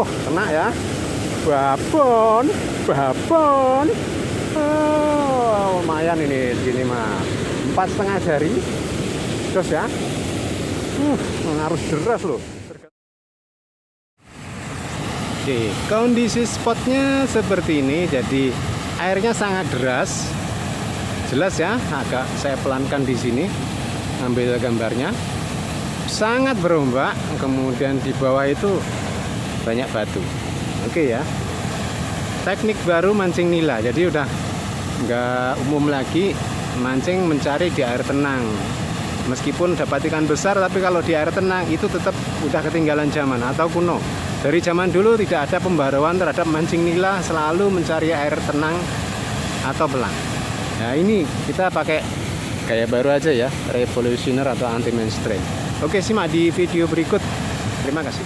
kena ya. Babon, babon. Oh, lumayan ini sini mah. 4,5 jari. Terus ya. Harus deras loh. Oke, kondisi spotnya seperti ini. Jadi airnya sangat deras. Jelas ya, agak saya pelankan di sini. Ambil gambarnya. Sangat berombak. Kemudian di bawah itu banyak batu. Oke ya. Teknik baru mancing nila. Jadi udah nggak umum lagi mancing mencari di air tenang. Meskipun dapat ikan besar, tapi kalau di air tenang itu tetap udah ketinggalan zaman atau kuno. Dari zaman dulu tidak ada pembaruan terhadap mancing nila, selalu mencari air tenang atau belang. Nah ini kita pakai gaya baru aja ya, revolutioner atau anti mainstream. Oke, simak di video berikut. Terima kasih.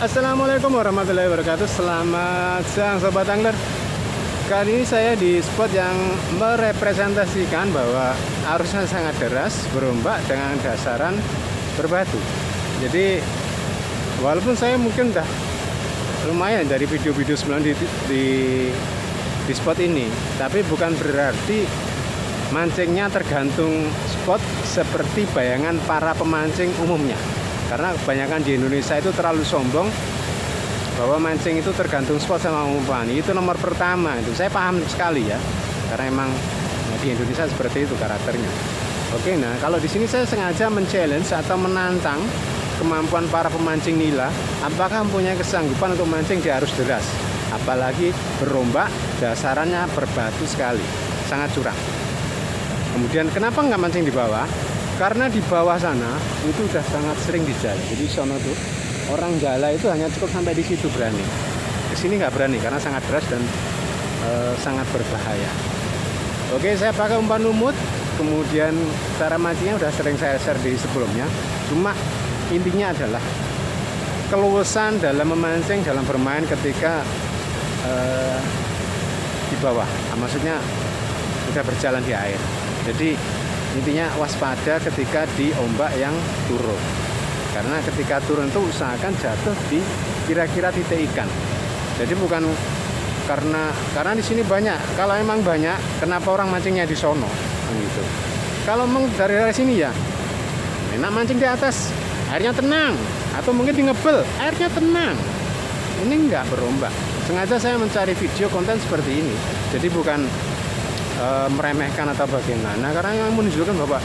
Assalamualaikum warahmatullahi wabarakatuh. Selamat siang sobat angler. Kali ini saya di spot yang merepresentasikan bahwa arusnya sangat deras, berombak dengan dasaran berbatu. Jadi walaupun saya mungkin udah lumayan dari video-video sebelumnya di spot ini, tapi bukan berarti mancingnya tergantung spot seperti bayangan para pemancing umumnya. Karena kebanyakan di Indonesia itu terlalu sombong bahwa mancing itu tergantung spot sama umpan. Itu nomor pertama. Itu saya paham sekali ya, karena emang di Indonesia seperti itu karakternya. Oke, nah kalau di sini saya sengaja men-challenge atau menantang kemampuan para pemancing nila, apakah mempunyai kesanggupan untuk mancing di arus deras, apalagi berombak, dasarannya berbatu sekali, sangat curam. Kemudian kenapa nggak mancing di bawah? Karena di bawah sana itu udah sangat sering dijala. Jadi sono tuh orang jala itu hanya cukup sampai di situ berani. Di sini nggak berani karena sangat deras dan sangat berbahaya. Oke, saya pakai umpan lumut. Kemudian cara mancingnya udah sering saya share di sebelumnya. Cuma intinya adalah keluasan dalam memancing, dalam bermain ketika di bawah. Maksudnya udah berjalan di air. Jadi intinya waspada ketika di ombak yang turun. Karena ketika turun itu usahakan jatuh di kira-kira titik ikan. Jadi bukan karena di sini banyak. Kalau emang banyak, kenapa orang mancingnya di sono? Gitu. Kalau emang dari sini ya enak mancing di atas, airnya tenang. Atau mungkin di ngebel, airnya tenang. Ini enggak berombak. Sengaja saya mencari video konten seperti ini. Jadi bukan meremehkan atau bagaimana. Karena yang menunjukkan bahwa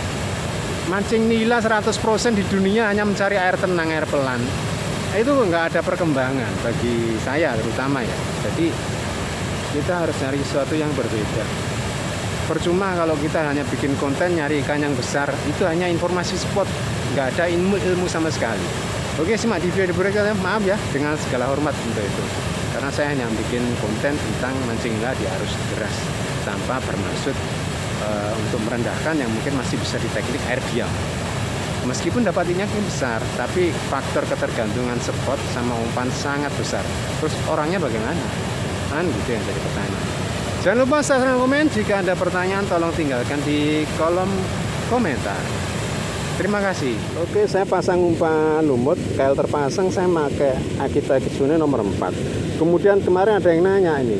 mancing nila 100% di dunia hanya mencari air tenang, air pelan. Itu nggak ada perkembangan bagi saya terutama ya. Jadi kita harus nyari sesuatu yang berbeda. Percuma kalau kita hanya bikin konten nyari ikan yang besar, itu hanya informasi spot, nggak ada ilmu sama sekali. Oke, simak di video berikutnya. Maaf ya, dengan segala hormat untuk itu. Karena saya hanya bikin konten tentang mancing nila di arus deras tanpa bermaksud untuk merendahkan yang mungkin masih bisa diteknik air diam. Meskipun dapat ikan besar, tapi faktor ketergantungan spot sama umpan sangat besar. Terus orangnya bagaimana? Kan gitu yang jadi pertanyaan. Jangan lupa subscribe dan komen. Jika ada pertanyaan tolong tinggalkan di kolom komentar. Terima kasih. Oke, saya pasang umpan lumut. Kail terpasang saya pakai Akita Kitsune nomor 4. Kemudian kemarin ada yang nanya ini,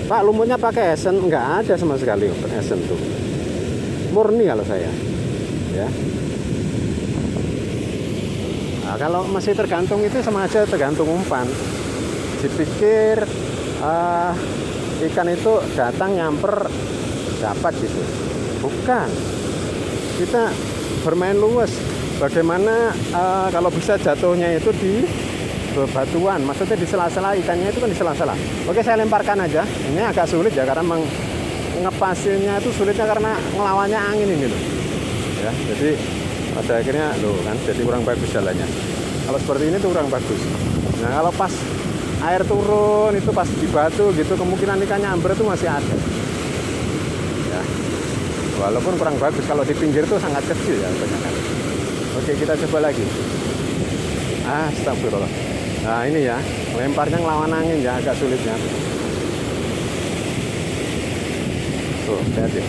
Pak, lumutnya pakai esen? Enggak ada sama sekali esen tuh. Murni kalau saya. Ya. Nah, kalau masih tergantung itu sama aja tergantung umpan. Dipikir ikan itu datang nyamper dapat gitu. Bukan. Kita bermain luwes. Bagaimana kalau bisa jatuhnya itu di bebatuan, maksudnya di sela-sela, ikannya itu kan di sela-sela. Oke, saya lemparkan aja. Ini agak sulit ya karena ngepasinnya itu sulitnya karena ngelawannya angin ini loh. Ya, jadi pada akhirnya loh kan jadi kurang bagus jalannya. Kalau seperti ini tuh kurang bagus. Nah, kalau pas air turun itu pas di batu gitu, kemungkinan ikannya amber itu masih ada. Ya. Walaupun kurang bagus, kalau di pinggir tuh sangat kecil ya kebanyakan. Oke, kita coba lagi. Astagfirullah. Nah ini ya, lemparnya ngelawan angin ya, agak sulitnya. Tuh, hati-hati.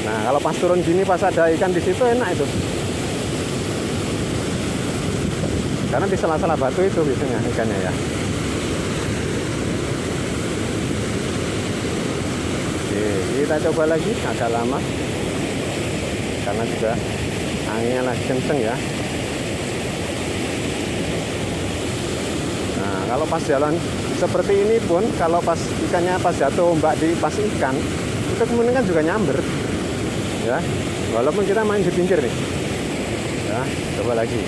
Nah kalau pas turun gini, pas ada ikan di situ enak itu. Karena di sela-sela batu itu biasanya ikannya ya. Oke, kita coba lagi, agak lama karena juga anginnya lagi kenceng ya. Nah, kalau pas jalan seperti ini pun, kalau pas ikannya pas jatuh ombak di pas ikan, itu kemudian kan juga nyamber ya, walaupun kita main di pinggir nih ya. Coba lagi.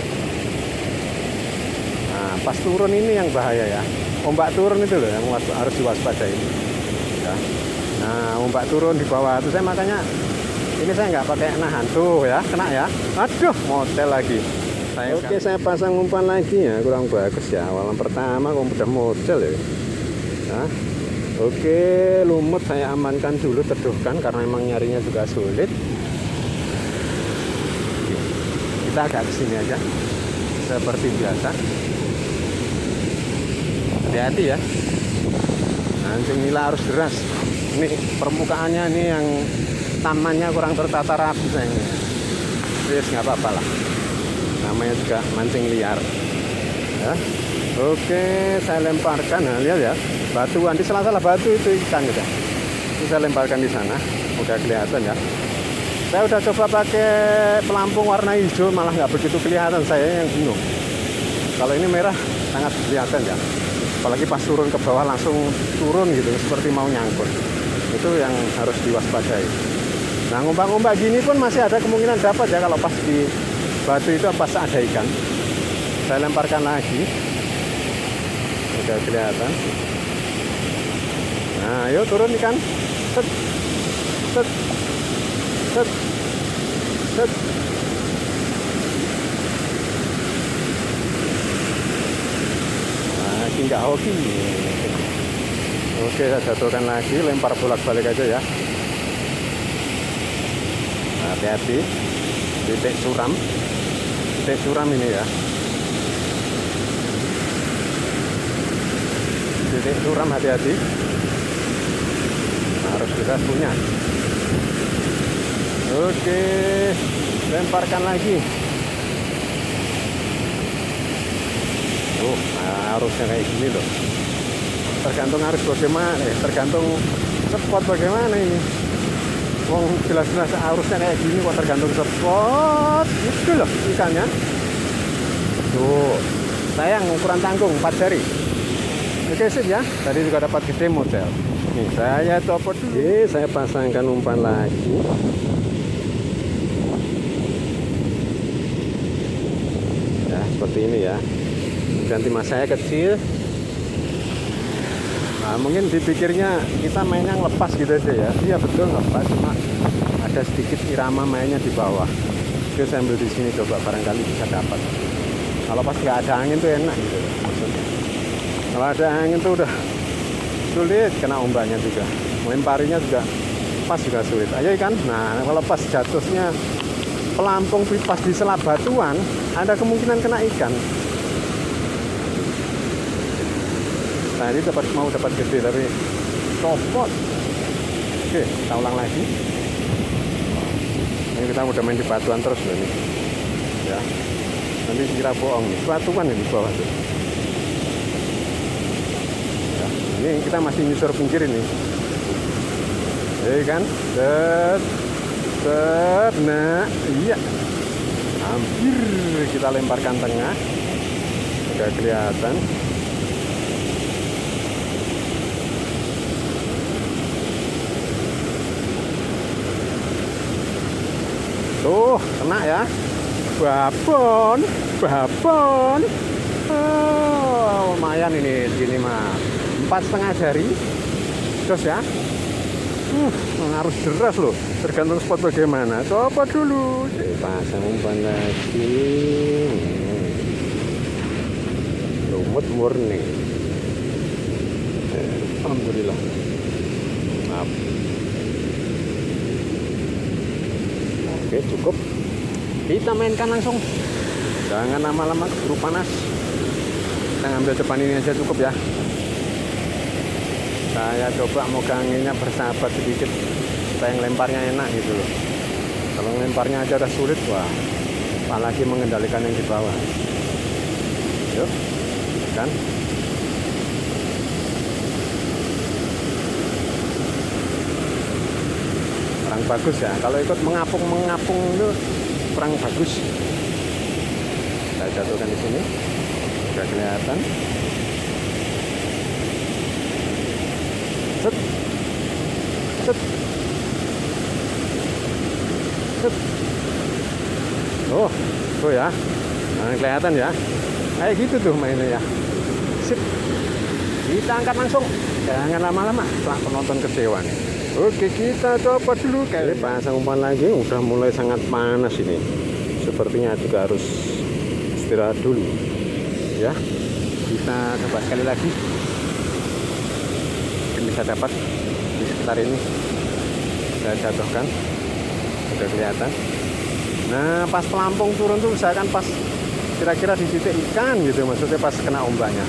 Nah, pas turun ini yang bahaya ya, ombak turun itu loh yang harus diwaspadai ya. Nah, ombak turun di bawah itu, saya makanya ini saya nggak pakai nahan tuh ya, kena ya. Aduh, motel lagi. Oke, saya pasang umpan lagi ya, kurang bagus ya. Awalan pertama kok udah model ya. Nah, oke, lumut saya amankan dulu, teduhkan karena memang nyarinya juga sulit. Kita agak kesini aja, seperti biasa. Hati-hati ya. Mancing nila harus deras. Ini permukaannya ini yang tamannya kurang tertata rapi sayangnya. Terus nggak apa-apa lah. Namanya juga mancing liar ya. Oke, saya lemparkan. Nah, lihat ya, batuan di sela-sela batu itu ikan udah. Ini saya lemparkan di sana, udah kelihatan ya. Saya udah coba pakai pelampung warna hijau, malah nggak begitu kelihatan, saya yang bingung. Kalau ini merah sangat kelihatan ya. Apalagi pas turun ke bawah langsung turun gitu, seperti mau nyangkut. Itu yang harus diwaspadai. Nah, ngumpak-ngumpak gini pun masih ada kemungkinan dapat ya kalau pas di batu itu pas ada ikan. Saya lemparkan lagi. Udah kelihatan. Nah, yuk turun ikan. Set. Set. Set. Set. Nah, ini nggak hoki. Oke, saya jatuhkan lagi, lempar bolak-balik aja ya. Nah, hati-hati. Titik suram. Titik suram ini ya. Titik suram, hati-hati. Nah, harus kita punya. Oke, lemparkan lagi. Nah, harusnya kayak gini loh. Tergantung harus bagaimana, tergantung spot bagaimana ini. Wong jelas-jelas harusnya kayak gini kok, tergantung spot. Itu loh ikannya. Tuh, sayang ukuran tanggung 4 jari. Oke, sip ya. Tadi juga dapat gede model. Nih, saya copot dulu. Oke, saya pasangkan umpan lagi. Ya, seperti ini ya. Ganti mas saya kecil. Nah, mungkin dipikirnya kita mainnya ngelepas gitu aja ya. Iya betul ngelepas, cuma ada sedikit irama mainnya di bawah. Oke, saya ambil di sini coba, barangkali bisa dapat. Kalau pas nggak ada angin tuh enak gitu maksudnya. Kalau ada angin tuh udah sulit, kena ombaknya juga. Melemparinya juga pas juga sulit. Ayo ikan. Nah, kalau pas jatuhnya pelampung pas di sela batuan, ada kemungkinan kena ikan. Tadi mau dapat gede tapi copot. Oke, kita ulang lagi. Ini kita udah main di batuan terus loh ini. Ya. Nanti kira bohong nih. Batuan ini di bawah tuh. Ya, ini kita masih nyusur pinggir ini. Kan? Set. Set. Nah, iya. Hampir kita lemparkan tengah. Udah kelihatan. Tuh, kena ya. Babon. Oh, lumayan ini segini mah. 4,5 jari. Terus ya. Harus deras loh. Tergantung spot bagaimana. Coba dulu. Pasang umpan lagi. Lumut murni. Alhamdulillah. Maaf. Oke, cukup. Kita mainkan langsung. Jangan lama-lama keburu panas. Kita ngambil depan ini aja cukup ya. Saya coba moga anginnya bersahabat sedikit supaya lemparnya enak gitu loh. Kalau lemparnya aja udah sulit, wah, apalagi mengendalikan yang di bawah. Yuk, kan? Kurang bagus ya. Kalau ikut mengapung itu kurang bagus. Saya jatuhkan di sini. Sudah kelihatan. Set. Set. Set. Oh, tuh ya. Nah, kelihatan ya. Kayak gitu tuh mainnya ya. Sip. Kita angkat langsung. Jangan lama-lama. Setelah penonton kecewa nih. Oke, kita coba dulu. Kayak pasang umpan lagi. Udah mulai sangat panas ini. Sepertinya juga harus istirahat dulu. Ya, kita coba sekali lagi. Mungkin bisa dapat di sekitar ini. Saya jatuhkan. Sudah kelihatan. Nah, pas pelampung turun tuh usahakan pas kira-kira di titik ikan gitu, maksudnya pas kena ombaknya.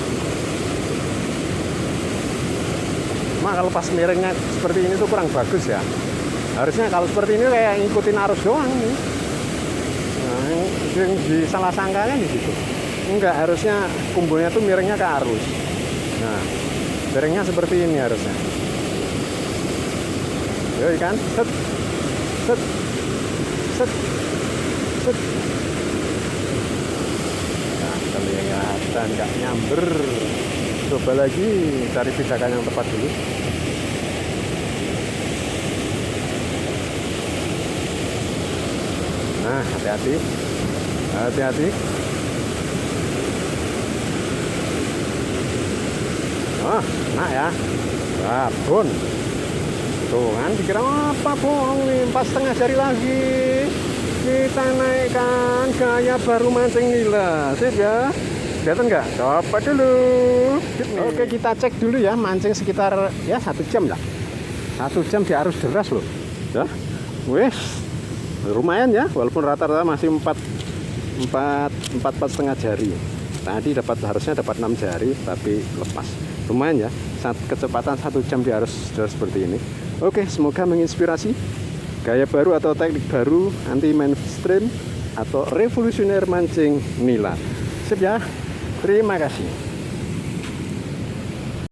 Cuma kalau pas miringnya seperti ini tuh kurang bagus ya. Harusnya kalau seperti ini kayak ngikutin arus doang nih. Nah, yang disalah sangka kan di situ. Enggak, harusnya kumbulnya tuh miringnya ke arus. Nah, miringnya seperti ini harusnya. Yo ikan, set, set, set, set. Nah, kelihatan nggak nyamber. Coba lagi cari pijakan yang tepat dulu. Nah, hati-hati, hati-hati. Oh, nah ya, babon. Tuh kan, dikira apa bohong nih, 4,5 jari lagi. Kita naikkan gaya baru mancing nila, sip ya. Kelihatan nggak? Coba dulu. Oke, kita cek dulu ya, mancing sekitar ya 1 jam lah. 1 jam di arus deras loh. Ya, wes, lumayan ya, walaupun rata-rata masih 4,5 jari. Tadi harusnya dapat 6 jari, tapi lepas. Lumayan ya, kecepatan 1 jam di arus deras seperti ini. Oke, semoga menginspirasi. Gaya baru atau teknik baru, anti mainstream atau revolusioner mancing nila. Sip ya. Terima kasih.